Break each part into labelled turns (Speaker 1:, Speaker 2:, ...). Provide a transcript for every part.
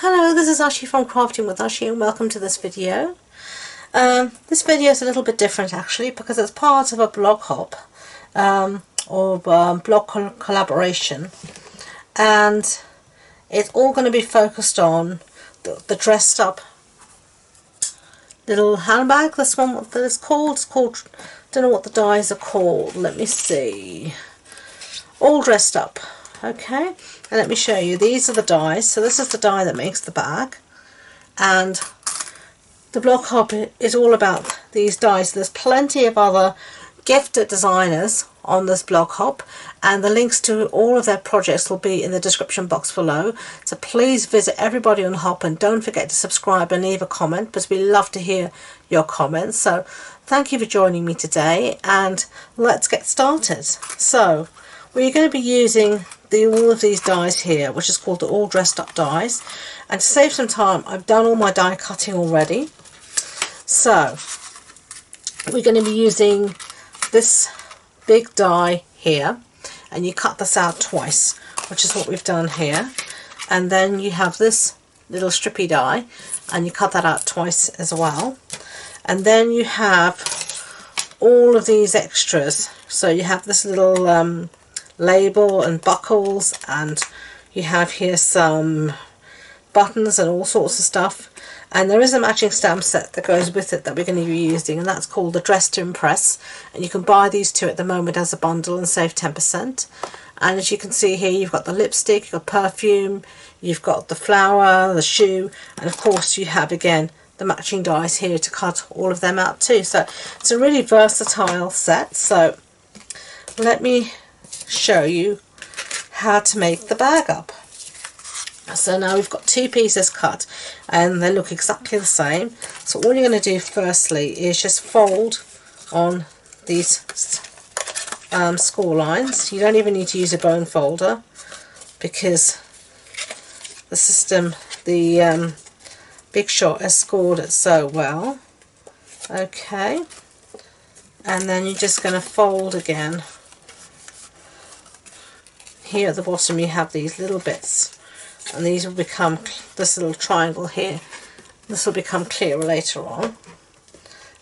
Speaker 1: Hello, this is Ashi from Crafting with Ashi and welcome to this video. This video is a little bit different actually because it's part of a blog hop or blog collaboration, and it's all going to be focused on the dressed up little handbag. This one, what that is called, don't know what the dies are called, let me see, all dressed up. Okay, and let me show you, these are the dies. So this is the die that makes the bag, and the blog hop is all about these dies. There's plenty of other gifted designers on this blog hop, and the links to all of their projects will be in the description box below. So please visit everybody on Hop, and don't forget to subscribe and leave a comment, because we love to hear your comments. So thank you for joining me today, and let's get started. So we're going to be using all of these dies here, which is called the all dressed up dies, and to save some time I've done all my die cutting already. So we're going to be using this big die here, and you cut this out twice, which is what we've done here, and then you have this little strippy die and you cut that out twice as well, and then you have all of these extras. So you have this little label and buckles, and you have here some buttons and all sorts of stuff, and there is a matching stamp set that goes with it that we're going to be using, and that's called the Dress to Impress, and you can buy these two at the moment as a bundle and save 10%. And as you can see here, you've got the lipstick, you've got perfume, you've got the flower, the shoe, and of course you have again the matching dies here to cut all of them out too. So it's a really versatile set. So let me show you how to make the bag up. So now we've got two pieces cut and they look exactly the same. So all you're going to do firstly is just fold on these score lines. You don't even need to use a bone folder because the system, the Big Shot, has scored it so well. Okay, and then you're just going to fold again. Here at the bottom you have these little bits, and these will become, this little triangle here, this will become clearer later on.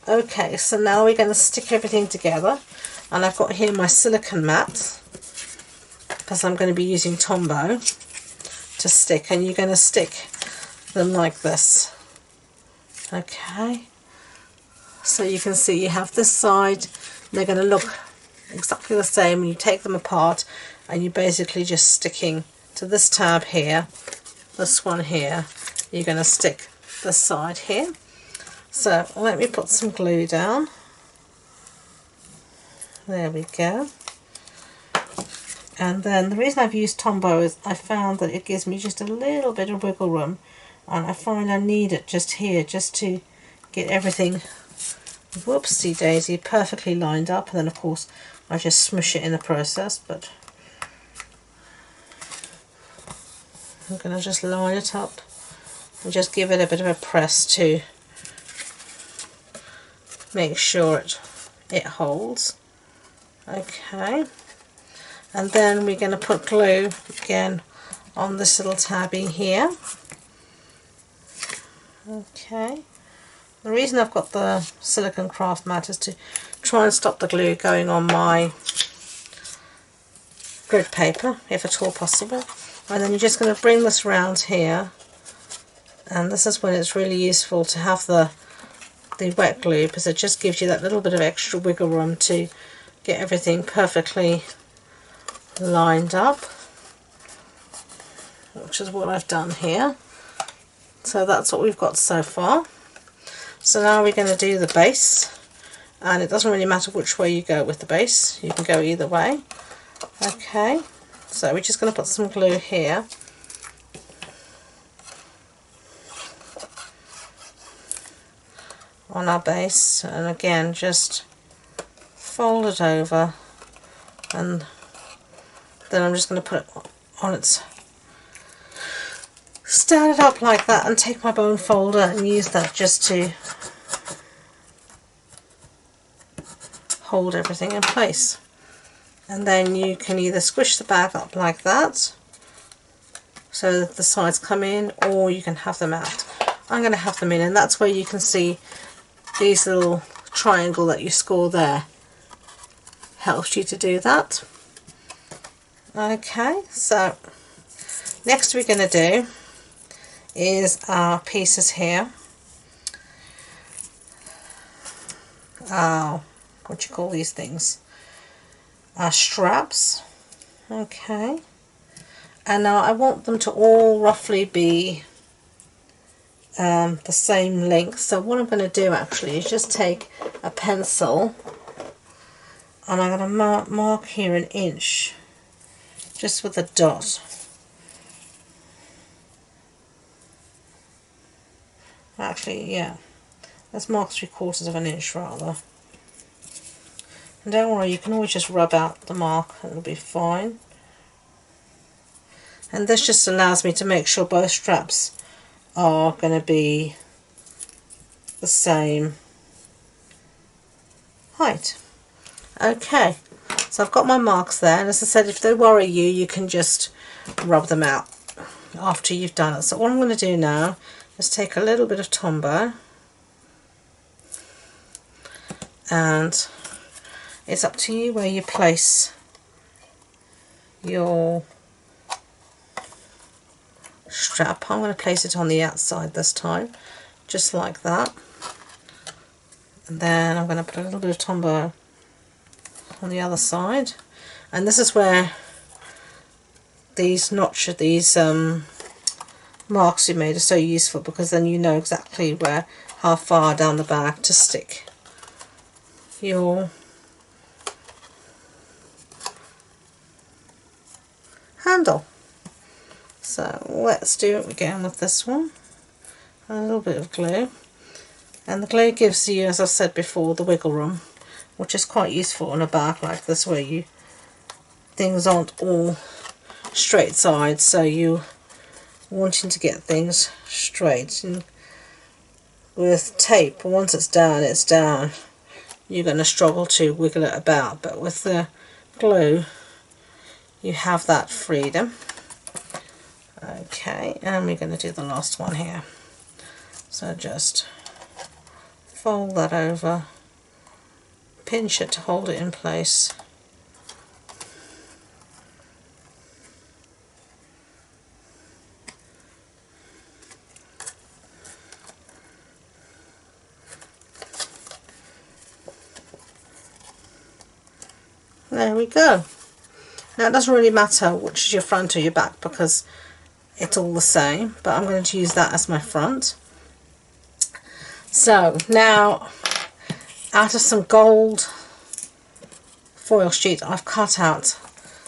Speaker 1: Okay, so now we're going to stick everything together, and I've got here my silicone mat because I'm going to be using Tombow to stick, and you're going to stick them like this. Okay, so you can see you have this side, they're going to look exactly the same, and you take them apart and you're basically just sticking to this tab here, this one here, you're going to stick this side here. So let me put some glue down. There we go. And then the reason I've used Tombow is I found that it gives me just a little bit of wiggle room, and I find I need it just here just to get everything, whoopsie daisy, perfectly lined up, and then of course I just smush it in the process, but I'm going to just line it up and just give it a bit of a press to make sure it holds. Okay, and then we're going to put glue again on this little tabby here. Okay, the reason I've got the silicone craft mat is to try and stop the glue going on my grid paper if at all possible. And then you're just going to bring this around here, and this is when it's really useful to have the wet glue, because it just gives you that little bit of extra wiggle room to get everything perfectly lined up, which is what I've done here. So that's what we've got so far. So now we're going to do the base, and it doesn't really matter which way you go with the base, you can go either way. Okay, so we're just going to put some glue here, on our base, and again just fold it over, and then I'm just going to put it on its, stand it up like that, and take my bone folder and use that just to hold everything in place. And then you can either squish the bag up like that, so the sides come in, or you can have them out. I'm going to have them in, and that's where you can see these little triangle that you score there helps you to do that. Okay, so next we're going to do is our pieces here. What do you call these things? Our straps. Okay, and now I want them to all roughly be the same length. So what I'm going to do actually is just take a pencil and I'm going to mark here 1 inch just with a dot. Actually, yeah, let's mark 3/4 of an inch rather. And don't worry, you can always just rub out the mark and it'll be fine. And this just allows me to make sure both straps are going to be the same height. Okay, so I've got my marks there, and as I said, if they worry you, you can just rub them out after you've done it. So what I'm going to do now is take a little bit of Tombow, and it's up to you where you place your strap. I'm going to place it on the outside this time, just like that, and then I'm going to put a little bit of Tombow on the other side, and this is where these marks you made are so useful, because then you know exactly how far down the back to stick your handle. So let's do it again with this one. A little bit of glue, and the glue gives you, as I said before, the wiggle room, which is quite useful on a back like this, where things aren't all straight sides, so you wanting to get things straight. And with tape, once it's down, it's down. You're going to struggle to wiggle it about, but with the glue you have that freedom. Okay, and we're going to do the last one here. So just fold that over, pinch it to hold it in place. There we go. Now it doesn't really matter which is your front or your back, because it's all the same, but I'm going to use that as my front. So now, out of some gold foil sheet, I've cut out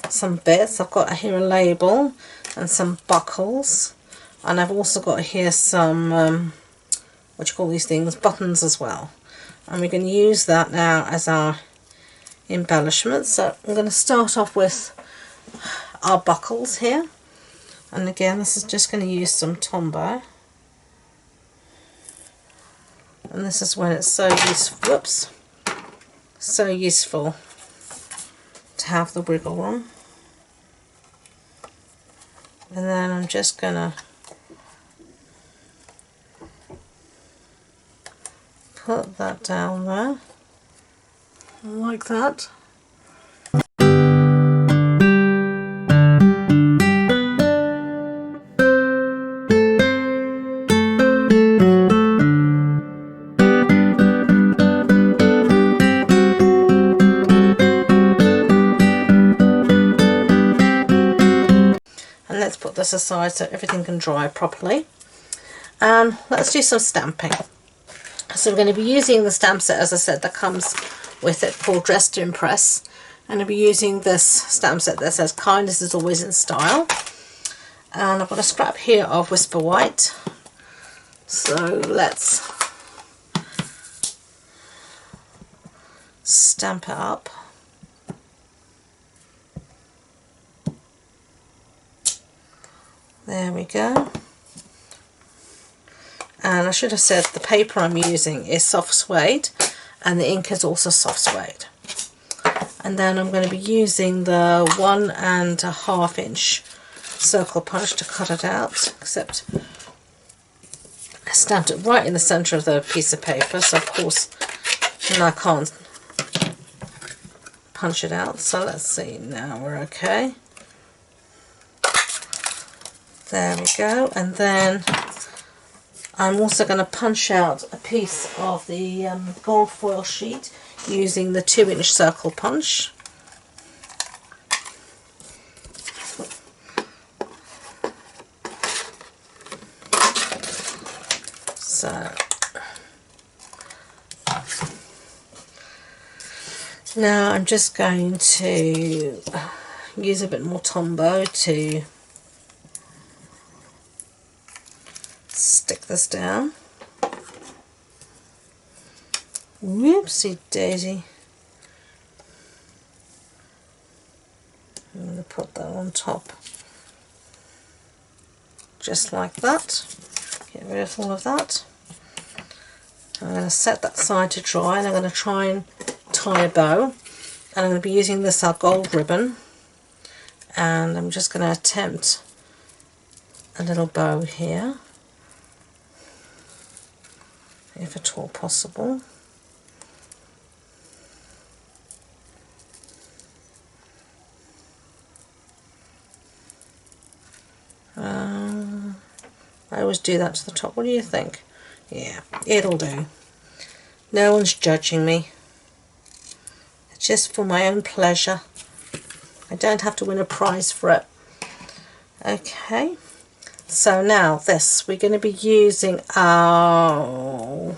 Speaker 1: some bits. I've got here a label and some buckles, and I've also got here some what do you call these things, buttons as well, and we can use that now as our embellishment. So I'm going to start off with our buckles here, and again this is just going to use some Tombow, and this is when it's so useful, whoops, so useful to have the wiggle room. And then I'm just going to put that down there like that. And let's put this aside so everything can dry properly. And let's do some stamping. So we're going to be using the stamp set, as I said, that comes with it, called Dress to Impress. And I'll be using this stamp set that says "Kindness is always in style." And I've got a scrap here of Whisper White. So let's stamp it up. There we go. And I should have said the paper I'm using is soft suede, and the ink is also soft suede. And then I'm going to be using the 1.5 inch circle punch to cut it out, except I stamped it right in the centre of the piece of paper, so of course I can't punch it out. So let's see, now we're okay. There we go. And then I'm also going to punch out a piece of the gold foil sheet using the 2-inch circle punch. So now I'm just going to use a bit more Tombow to stick this down. Whoopsie daisy. I'm going to put that on top just like that. Get rid of all of that. I'm going to set that side to dry, and I'm going to try and tie a bow, and I'm going to be using this gold ribbon, and I'm just going to attempt a little bow here, if at all possible. I always do that to the top. What do you think? Yeah, it'll do. No one's judging me. It's just for my own pleasure. I don't have to win a prize for it. Okay, so now this, we're going to be using our,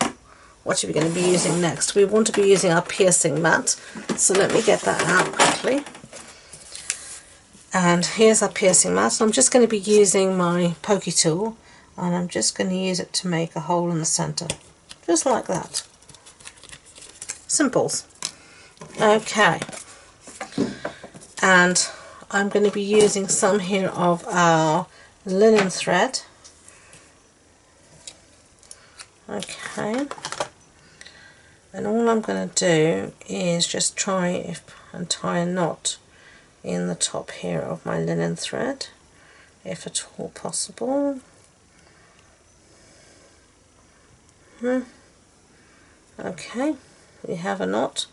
Speaker 1: what are we going to be using next? We want to be using our piercing mat. So let me get that out quickly. And here's our piercing mat. And I'm just going to be using my pokey tool, and I'm just going to use it to make a hole in the center, just like that. Simples. Okay, and I'm going to be using some here of our linen thread. Okay, and all I'm going to do is just try and tie a knot in the top here of my linen thread, if at all possible. Okay, we have a knot.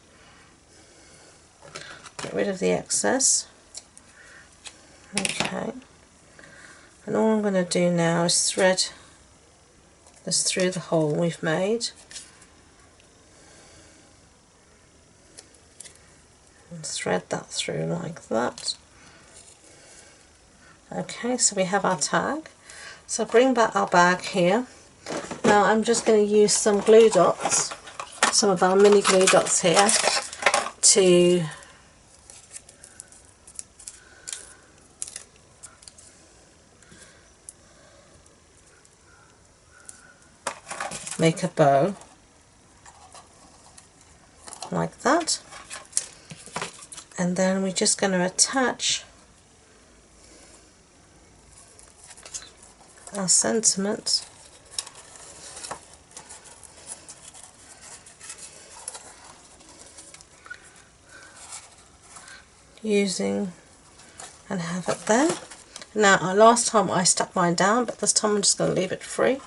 Speaker 1: Get rid of the excess. Okay, and all I'm going to do now is thread this through the hole we've made, and thread that through like that. Okay, so we have our tag. So bring back our bag here. Now I'm just going to use some glue dots, some of our mini glue dots here, to make a bow like that, and then we're just going to attach our sentiment using, and have it there. Now last time I stuck mine down, but this time I'm just going to leave it free.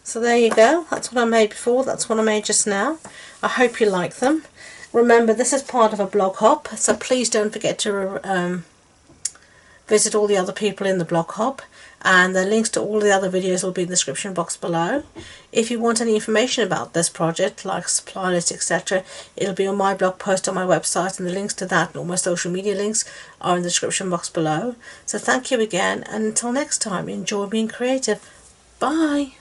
Speaker 1: So there you go, that's what I made before, that's what I made just now. I hope you like them. Remember, this is part of a blog hop, so please don't forget to visit all the other people in the blog hop, and the links to all the other videos will be in the description box below. If you want any information about this project, like supply list, etc., it'll be on my blog post on my website, and the links to that and all my social media links are in the description box below. So thank you again, and until next time, enjoy being creative. Bye!